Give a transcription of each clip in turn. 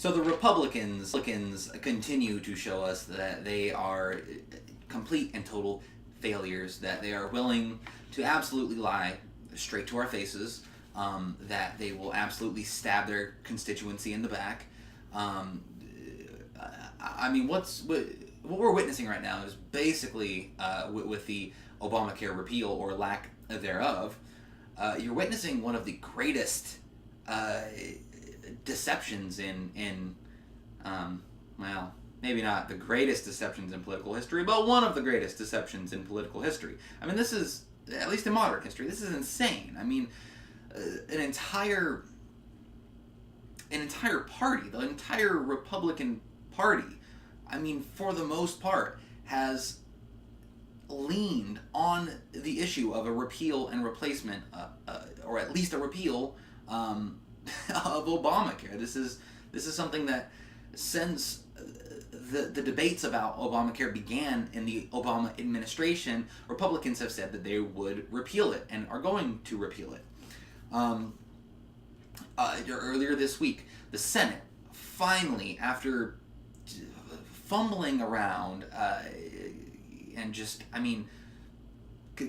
So the Republicans continue to show us that they are complete and total failures, that they are willing to absolutely lie straight to our faces, that they will absolutely stab their constituency in the back. I mean, what we're witnessing right now is basically, with the Obamacare repeal or lack thereof, you're witnessing one of the greatest deceptions in well, maybe not the greatest deceptions in political history, but one of the greatest deceptions in political history. I mean, this is, at least in modern history, this is insane. I mean, an entire party, the entire Republican Party, I mean, for the most part, has leaned on the issue of a repeal and replacement, or at least a repeal of Obamacare. This is something that, since the debates about Obamacare began in the Obama administration, Republicans have said that they would repeal it and are going to repeal it. Earlier this week, the Senate finally, after fumbling around and just, I mean,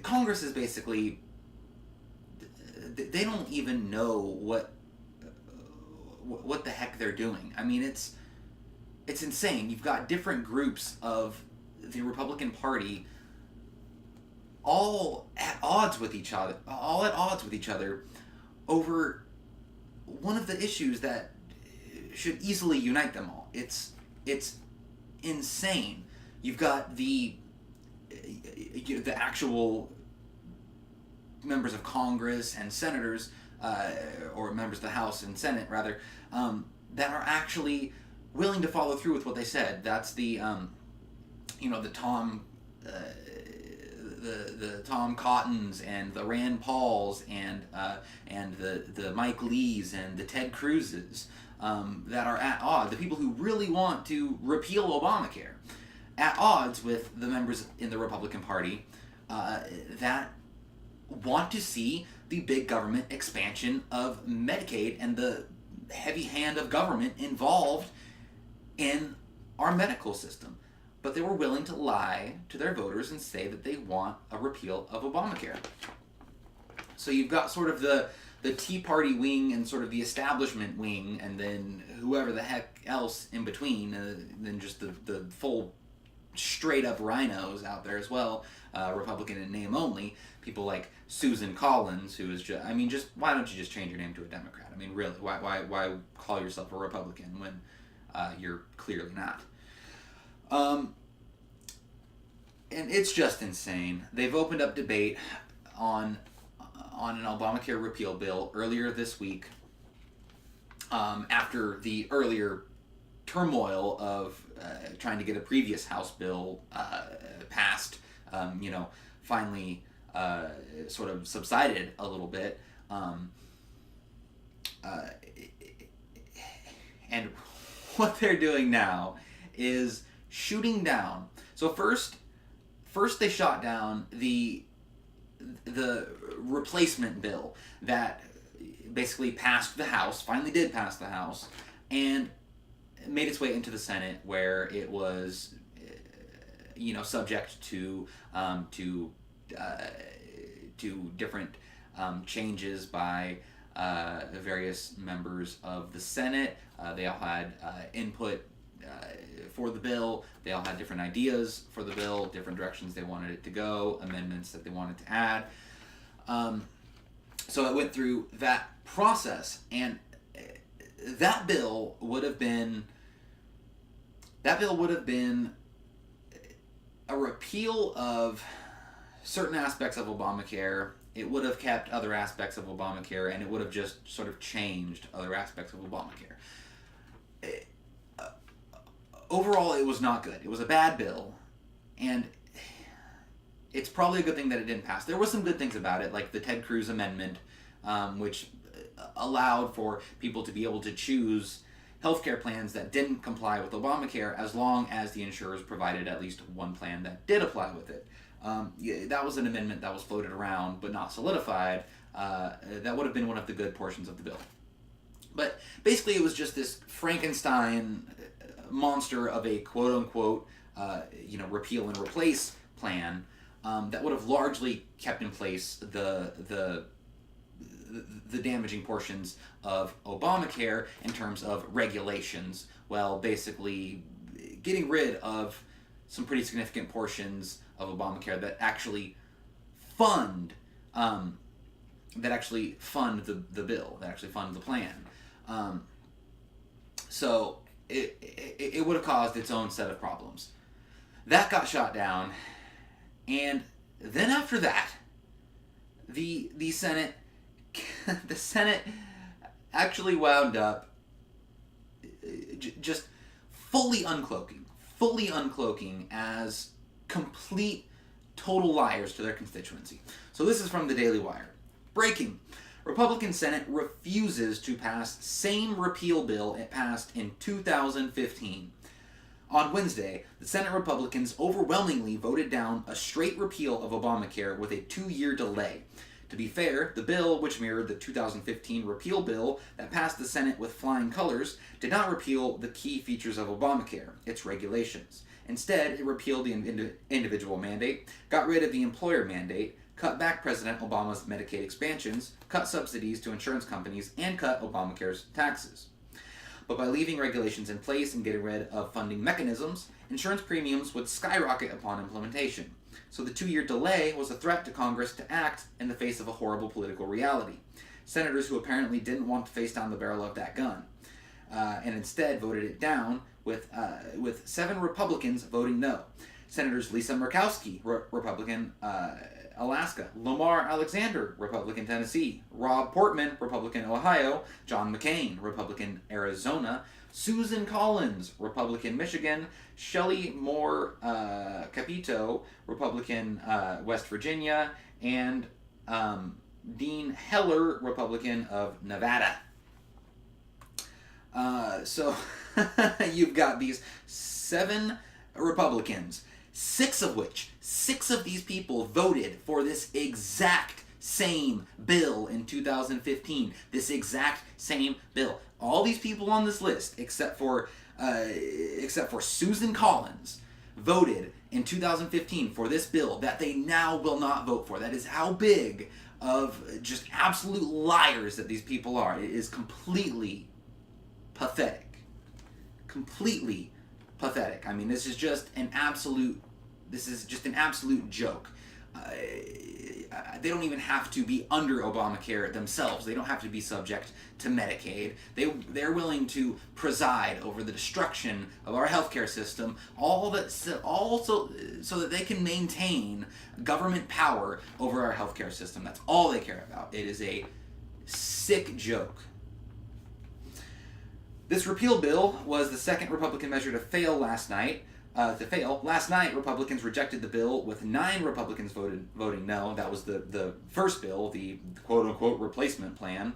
Congress is basically, they don't even know what the heck they're doing. I mean, it's insane. You've got different groups of the Republican Party all at odds with each other over one of the issues that should easily unite them all. It's insane. You've got the actual members of Congress and senators, or members of the House and Senate rather, that are actually willing to follow through with what they said. That's the Tom Cottons and the Rand Pauls and the Mike Lees and the Ted Cruzes, that are at odds. The people who really want to repeal Obamacare, at odds with the members in the Republican Party that want to see the big government expansion of Medicaid and the heavy hand of government involved in our medical system. But they were willing to lie to their voters and say that they want a repeal of Obamacare. So you've got sort of the Tea Party wing and sort of the establishment wing, and then whoever the heck else in between, then just the full straight up rhinos out there as well, Republican in name only, people like Susan Collins, who is just, I mean, just, why don't you just change your name to a Democrat? I mean, really, why call yourself a Republican when you're clearly not? And it's just insane. They've opened up debate on an Obamacare repeal bill earlier this week, after the earlier turmoil of trying to get a previous House bill passed, finally sort of subsided a little bit. And what they're doing now is shooting down. So first they shot down the replacement bill that basically passed the House, finally did pass the House, and made its way into the Senate, where it was, subject to different changes by various members of the Senate. They all had input for the bill. They all had different ideas for the bill, different directions they wanted it to go, amendments that they wanted to add. So it went through that process, and that bill would have been a repeal of certain aspects of Obamacare. It would have kept other aspects of Obamacare, and it would have just sort of changed other aspects of Obamacare. Overall, it was not good. It was a bad bill, and it's probably a good thing that it didn't pass. There were some good things about it, like the Ted Cruz amendment, which allowed for people to be able to choose healthcare plans that didn't comply with Obamacare, as long as the insurers provided at least one plan that did apply with it. That was an amendment that was floated around but not solidified. That would have been one of the good portions of the bill. But basically, it was just this Frankenstein monster of a quote unquote, repeal and replace plan that would have largely kept in place the damaging portions of Obamacare in terms of regulations, while basically getting rid of some pretty significant portions of Obamacare that actually fund the bill, that actually fund the plan. So it would have caused its own set of problems. That got shot down, and then after that, the Senate the Senate actually wound up just fully uncloaking as complete total liars to their constituency. So this is from the Daily Wire. Breaking. Republican Senate refuses to pass same repeal bill it passed in 2015. On Wednesday, the Senate Republicans overwhelmingly voted down a straight repeal of Obamacare with a 2-year delay. To be fair, the bill, which mirrored the 2015 repeal bill that passed the Senate with flying colors, did not repeal the key features of Obamacare, its regulations. Instead, it repealed the individual mandate, got rid of the employer mandate, cut back President Obama's Medicaid expansions, cut subsidies to insurance companies, and cut Obamacare's taxes. But by leaving regulations in place and getting rid of funding mechanisms, insurance premiums would skyrocket upon implementation. So the 2-year delay was a threat to Congress to act in the face of a horrible political reality. Senators who apparently didn't want to face down the barrel of that gun, and instead voted it down with 7 Republicans voting no. Senators Lisa Murkowski, Republican, Alaska; Lamar Alexander, Republican, Tennessee; Rob Portman, Republican, Ohio; John McCain, Republican, Arizona; Susan Collins, Republican, Michigan; Shelley Moore Capito, Republican, West Virginia; and Dean Heller, Republican of Nevada. So you've got these 7 Republicans, 6 of these people voted for this exact same bill in 2015. This exact same bill. All these people on this list, except for Susan Collins, voted in 2015 for this bill that they now will not vote for. That is how big of just absolute liars that these people are. It is completely pathetic. Completely pathetic. I mean, this is just an absolute joke. They don't even have to be under Obamacare themselves. They don't have to be subject to Medicaid. They're willing to preside over the destruction of our healthcare system, so that they can maintain government power over our healthcare system. That's all they care about. It is a sick joke. This repeal bill was the second Republican measure to fail last night. Last night, Republicans rejected the bill with 9 Republicans voting no. That was the first bill, the quote-unquote replacement plan.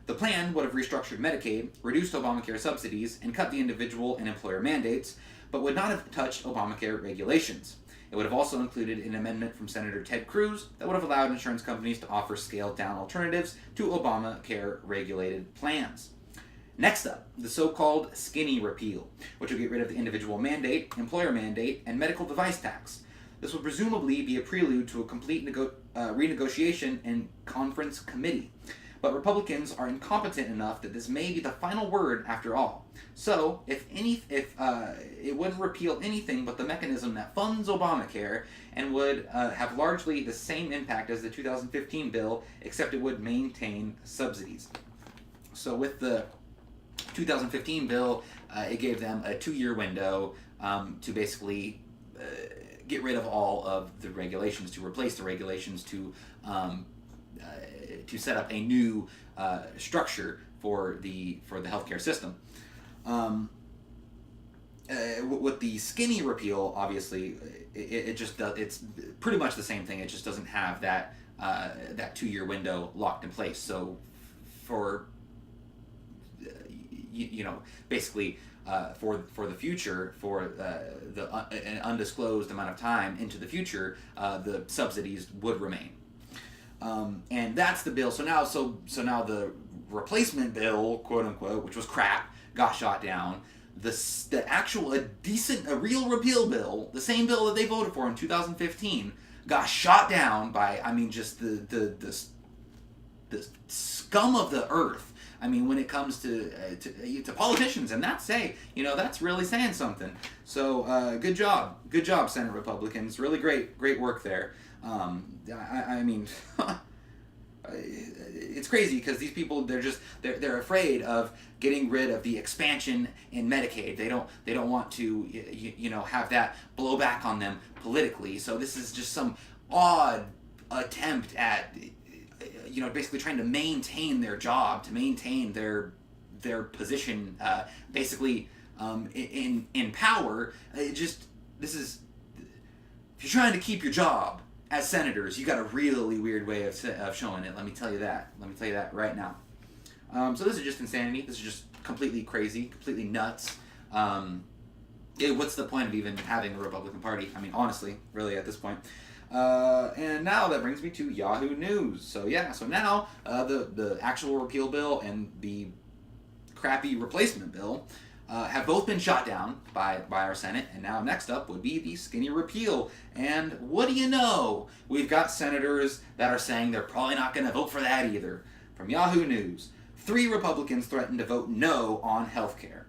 The plan would have restructured Medicaid, reduced Obamacare subsidies, and cut the individual and employer mandates, but would not have touched Obamacare regulations. It would have also included an amendment from Senator Ted Cruz that would have allowed insurance companies to offer scaled-down alternatives to Obamacare-regulated plans. Next up, the so-called skinny repeal, which will get rid of the individual mandate, employer mandate, and medical device tax. This would presumably be a prelude to a complete renegotiation in conference committee. But Republicans are incompetent enough that this may be the final word after all. So, if it wouldn't repeal anything but the mechanism that funds Obamacare, and would have largely the same impact as the 2015 bill, except it would maintain subsidies. So with the 2015 bill, it gave them a 2-year window to basically get rid of all of the regulations, to replace the regulations, to set up a new structure for the healthcare system. With the skinny repeal, obviously, it's pretty much the same thing. It just doesn't have that 2-year window locked in place. So for basically for the future, for an undisclosed amount of time into the future, the subsidies would remain. And that's the bill. So now the replacement bill, quote unquote, which was crap, got shot down. The actual a real repeal bill, the same bill that they voted for in 2015, got shot down by, I mean, just the scum of the earth. I mean, when it comes to politicians, and that's really saying something. So good job, Senate Republicans. Really great work there. I mean, it's crazy because these people they're afraid of getting rid of the expansion in Medicaid. They don't want to have that blow back on them politically. So this is just some odd attempt at basically trying to maintain their job, to maintain their position, basically in power. If you're trying to keep your job as senators, you got a really weird way of showing it. Let me tell you that. Right now. So this is just insanity. This is just completely crazy, completely nuts. What's the point of even having a Republican Party? I mean, honestly, really, at this point. And now that brings me to Yahoo News. So now the actual repeal bill and the crappy replacement bill have both been shot down by our Senate, and now next up would be the skinny repeal. And what do you know? We've got senators that are saying they're probably not going to vote for that either. From Yahoo News, 3 Republicans threatened to vote no on health care.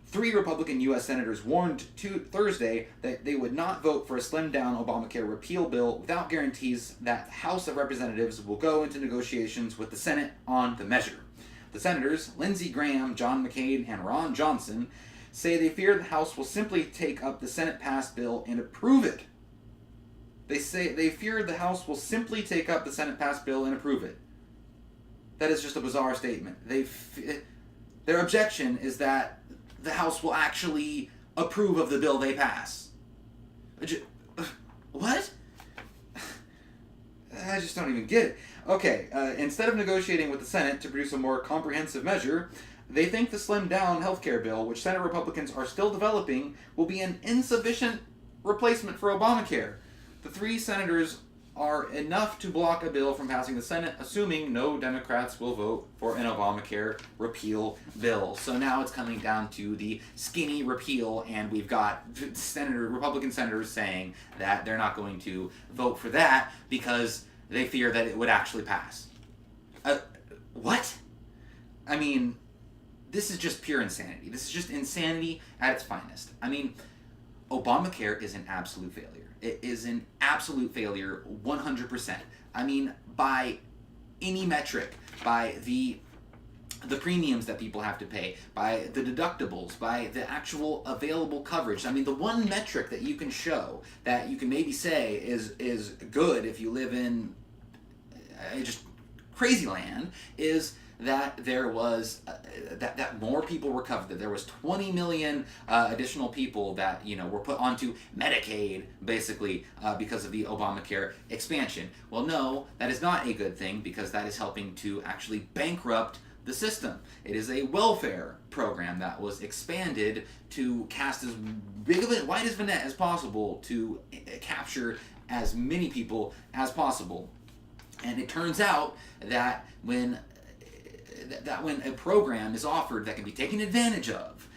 3 Republican U.S. senators warned Thursday that they would not vote for a slimmed-down Obamacare repeal bill without guarantees that the House of Representatives will go into negotiations with the Senate on the measure. The senators, Lindsey Graham, John McCain, and Ron Johnson, say they fear the House will simply take up the Senate-passed bill and approve it. They say they fear the House will simply take up the Senate-passed bill and approve it. That is just a bizarre statement. Their objection is that the House will actually approve of the bill they pass. What? I just don't even get it. Okay, instead of negotiating with the Senate to produce a more comprehensive measure, they think the slimmed-down healthcare bill, which Senate Republicans are still developing, will be an insufficient replacement for Obamacare. The 3 senators are enough to block a bill from passing the Senate, assuming no Democrats will vote for an Obamacare repeal bill. So now it's coming down to the skinny repeal, and we've got Republican senators saying that they're not going to vote for that because they fear that it would actually pass. What? I mean, this is just pure insanity. This is just insanity at its finest. I mean, Obamacare is an absolute failure. It is an absolute failure, 100%. I mean, by any metric, by the premiums that people have to pay, by the deductibles, by the actual available coverage. I mean, the one metric that you can show that you can maybe say is good if you live in just crazy land is that there was that more people were covered. That there was 20 million additional people that were put onto Medicaid basically because of the Obamacare expansion. Well, no, that is not a good thing because that is helping to actually bankrupt the system. It is a welfare program that was expanded to cast as big of a wide as net as possible to capture as many people as possible. And it turns out that when a program is offered that can be taken advantage of,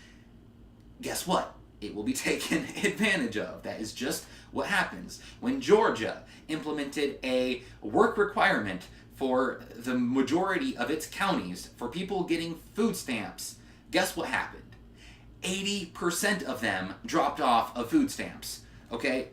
guess what? It will be taken advantage of. That is just what happens. When Georgia implemented a work requirement for the majority of its counties for people getting food stamps, guess what happened? 80% of them dropped off of food stamps. Okay?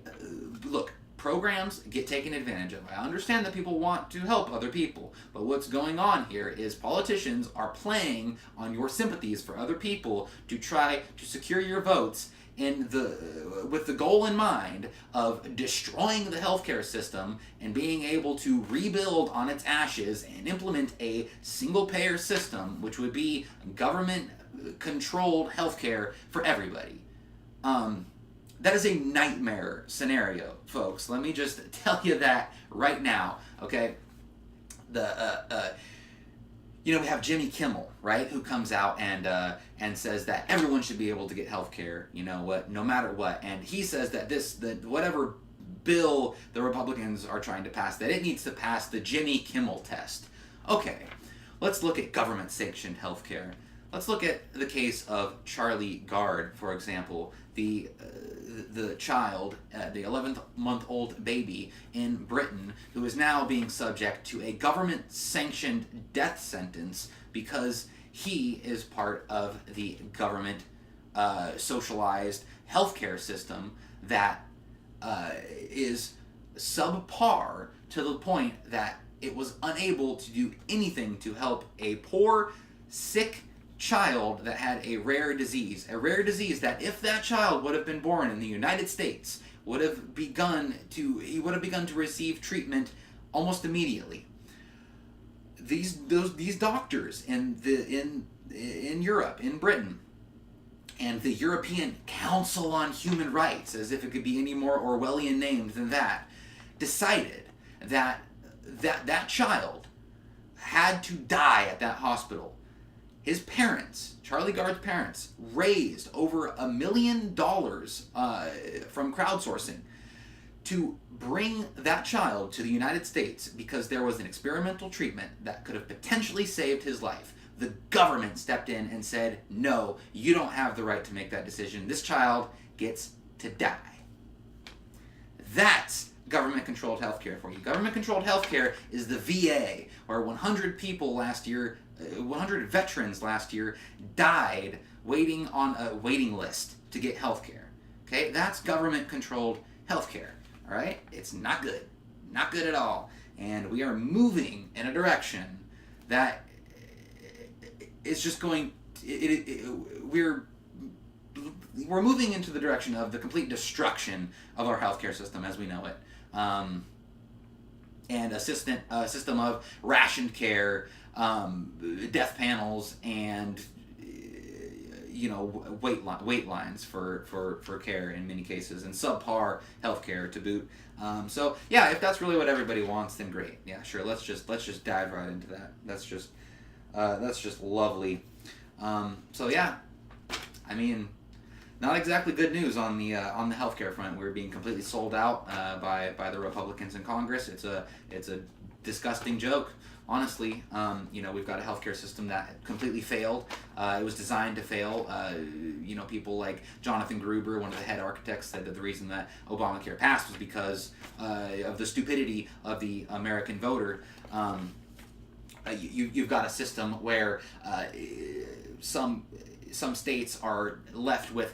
Look, programs get taken advantage of. I understand that people want to help other people, but what's going on here is politicians are playing on your sympathies for other people to try to secure your votes with the goal in mind of destroying the healthcare system and being able to rebuild on its ashes and implement a single-payer system, which would be government-controlled healthcare for everybody. That is a nightmare scenario, folks. Let me just tell you that right now, okay? We have Jimmy Kimmel, right, who comes out and says that everyone should be able to get health care, no matter what. And he says that whatever bill the Republicans are trying to pass, that it needs to pass the Jimmy Kimmel test. Okay, let's look at government-sanctioned healthcare. Let's look at the case of Charlie Gard, for example, the child, the 11-month-old baby in Britain, who is now being subject to a government-sanctioned death sentence because he is part of the government socialized healthcare system that is subpar to the point that it was unable to do anything to help a poor, sick child that had a rare disease that if that child would have been born in the United States, he would have begun to receive treatment almost immediately. These doctors in Europe, in Britain, and the European Council on Human Rights, as if it could be any more Orwellian named than that, decided that child had to die at that hospital. His parents, Charlie Gard's parents, raised over $1 million from crowdsourcing to bring that child to the United States because there was an experimental treatment that could have potentially saved his life. The government stepped in and said, no, you don't have the right to make that decision. This child gets to die. That's government-controlled healthcare for you. Government-controlled healthcare is the VA, where 100 veterans last year died waiting on a waiting list to get healthcare. Okay, that's government-controlled healthcare. All right, it's not good, not good at all, and we are moving in a direction that is just going. We're moving into the direction of the complete destruction of our healthcare system as we know it. And a system of rationed care, death panels, and wait lines for care in many cases, and subpar healthcare to boot. So yeah, if that's really what everybody wants, then great. Yeah, sure. Let's just dive right into that. That's just lovely. So yeah, I mean, not exactly good news on the healthcare front. We're being completely sold out by the Republicans in Congress. It's a disgusting joke, honestly. We've got a healthcare system that completely failed. It was designed to fail. People like Jonathan Gruber, one of the head architects, said that the reason that Obamacare passed was because of the stupidity of the American voter. You've got a system where some states are left with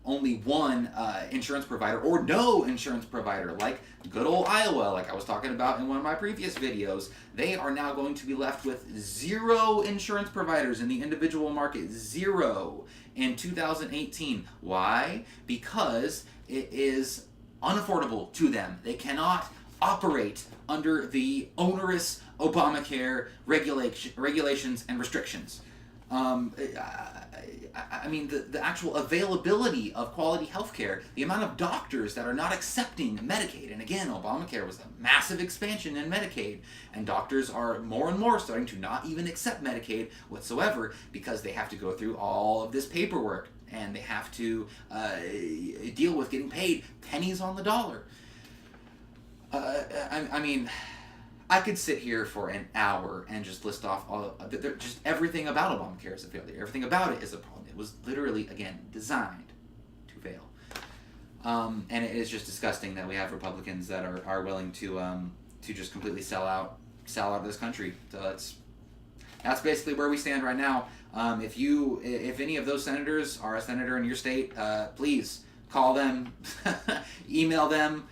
only one insurance provider or no insurance provider, like good old Iowa, like I was talking about in one of my previous videos. They are now going to be left with 0 insurance providers in the individual market, 0 in 2018. Why? Because it is unaffordable to them. They cannot operate under the onerous Obamacare regulations and restrictions. I mean, the actual availability of quality healthcare, the amount of doctors that are not accepting Medicaid, and again, Obamacare was a massive expansion in Medicaid, and doctors are more and more starting to not even accept Medicaid whatsoever because they have to go through all of this paperwork, and they have to deal with getting paid pennies on the dollar. I mean, I could sit here for an hour and just list off just everything about Obamacare is a failure. Everything about it is a problem. It was literally, again, designed to fail. And it is just disgusting that we have Republicans that are willing to just completely sell out this country. So that's basically where we stand right now. If any of those senators are a senator in your state, please call them, email them,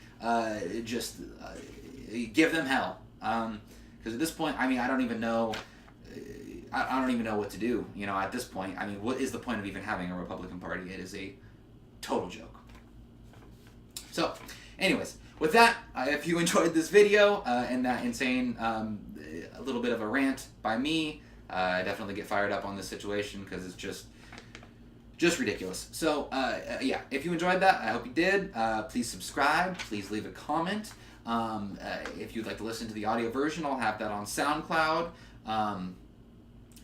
give them hell. Because at this point, I mean, I don't even know what to do. At this point, I mean, what is the point of even having a Republican Party? It is a total joke. So, anyways, with that, if you enjoyed this video and that insane, a little bit of a rant by me, I definitely get fired up on this situation because it's just ridiculous. So, yeah, if you enjoyed that, I hope you did. Please subscribe. Please leave a comment. If you'd like to listen to the audio version, I'll have that on SoundCloud.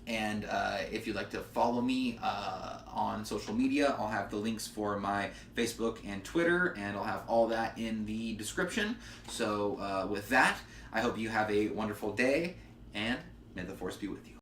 And if you'd like to follow me on social media, I'll have the links for my Facebook and Twitter, and I'll have all that in the description. So with that, I hope you have a wonderful day, and May the force be with you.